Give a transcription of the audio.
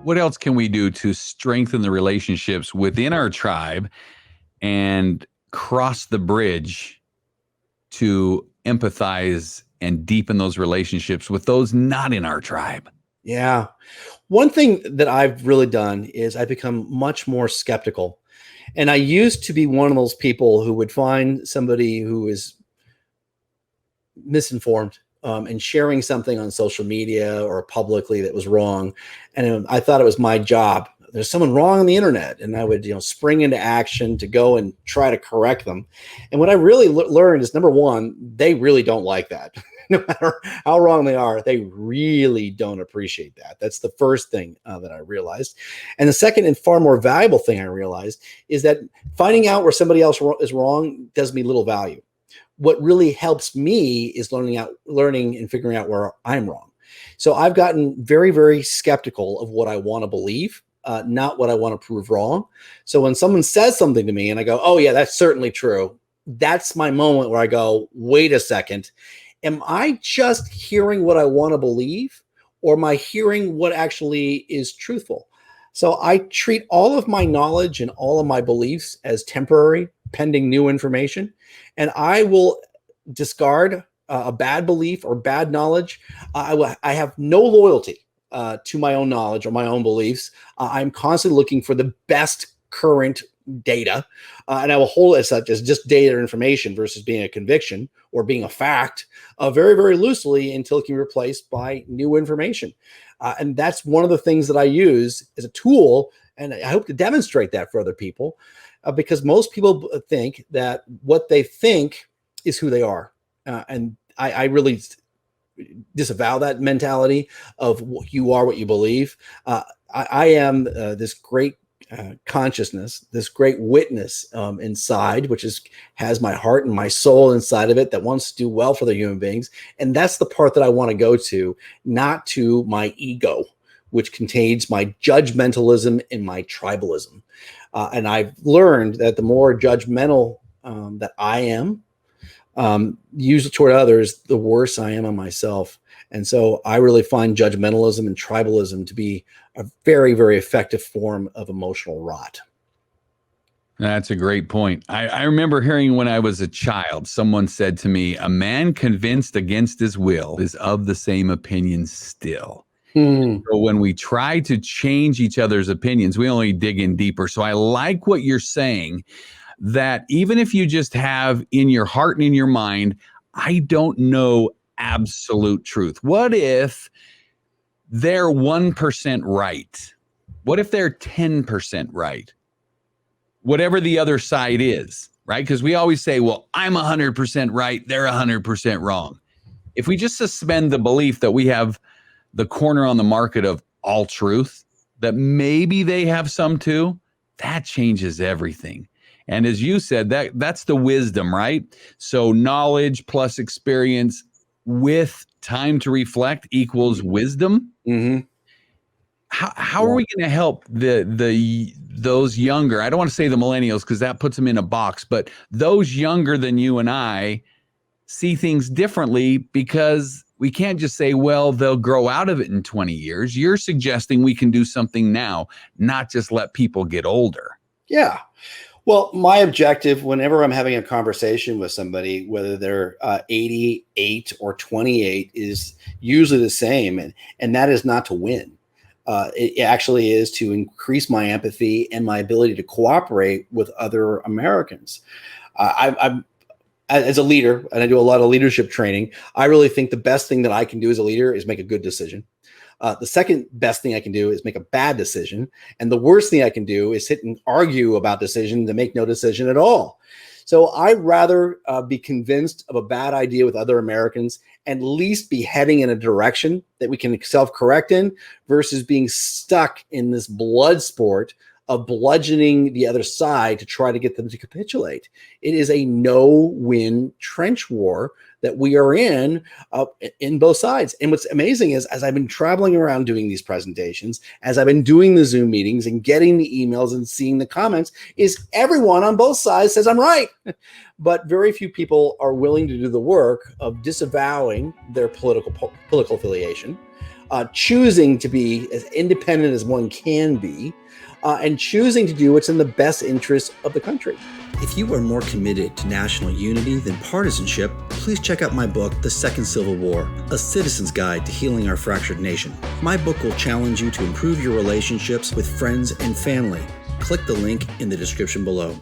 what else can we do to strengthen the relationships within our tribe and cross the bridge to empathize and deepen those relationships with those not in our tribe? Yeah. One thing that I've really done is I've become much more skeptical. And I used to be one of those people who would find somebody who is misinformed and sharing something on social media or publicly that was wrong. And I thought it was my job. There's someone wrong on the internet, and I would, spring into action to go and try to correct them. And what I really learned is, number one, they really don't like that. No matter how wrong they are, they really don't appreciate that. That's the first thing that I realized. And the second and far more valuable thing I realized is that finding out where somebody else is wrong does me little value. What really helps me is learning and figuring out where I'm wrong. So I've gotten very, very skeptical of what I want to believe, not what I want to prove wrong. So when someone says something to me and I go, oh yeah, that's certainly true, that's my moment where I go, wait a second. Am I just hearing what I want to believe, or am I hearing what actually is truthful? So I treat all of my knowledge and all of my beliefs as temporary, pending new information. And I will discard a bad belief or bad knowledge. I have no loyalty to my own knowledge or my own beliefs. I'm constantly looking for the best current data, and I will hold it as such, as just data or information versus being a conviction or being a fact, very, very loosely until it can be replaced by new information. And that's one of the things that I use as a tool, and I hope to demonstrate that for other people, because most people think that what they think is who they are. And I really disavow that mentality of you are what you believe. I am this great consciousness, this great witness inside, which has my heart and my soul inside of it that wants to do well for the human beings. And that's the part that I want to go to, not to my ego, which contains my judgmentalism and my tribalism. And I've learned that the more judgmental that I am, usually toward others, the worse I am on myself. And so I really find judgmentalism and tribalism to be a very, very effective form of emotional rot. That's a great point. I remember hearing when I was a child, someone said to me, a man convinced against his will is of the same opinion still. So when we try to change each other's opinions, we only dig in deeper. So I like what you're saying, that even if you just have in your heart and in your mind, I don't know absolute truth. What if they're 1% right? What if they're 10% right? Whatever the other side is, right? Because we always say, well, I'm 100% right, they're 100% wrong. If we just suspend the belief that we have the corner on the market of all truth, that maybe they have some too, that changes everything. And as you said, that's the wisdom, right? So knowledge plus experience with time to reflect equals wisdom. Mm-hmm. How are we going to help those younger? I don't want to say the millennials because that puts them in a box, but those younger than you and I see things differently, because we can't just say, well, they'll grow out of it in 20 years. You're suggesting we can do something now, not just let people get older. Yeah. Well, my objective whenever I'm having a conversation with somebody, whether they're 88 or 28, is usually the same. And that is not to win. It actually is to increase my empathy and my ability to cooperate with other Americans. I'm as a leader, and I do a lot of leadership training, I really think the best thing that I can do as a leader is make a good decision. The second best thing I can do is make a bad decision. And the worst thing I can do is sit and argue about decision to make no decision at all. So I'd rather be convinced of a bad idea with other Americans and at least be heading in a direction that we can self-correct in, versus being stuck in this blood sport of bludgeoning the other side to try to get them to capitulate. It is a no-win trench war that we are in both sides. And what's amazing is, as I've been traveling around doing these presentations, as I've been doing the Zoom meetings and getting the emails and seeing the comments, is everyone on both sides says I'm right. but very few people are willing to do the work of disavowing their political affiliation, choosing to be as independent as one can be, and choosing to do what's in the best interest of the country. If you are more committed to national unity than partisanship, please check out my book, The Second Civil War, A Citizen's Guide to Healing Our Fractured Nation. My book will challenge you to improve your relationships with friends and family. Click the link in the description below.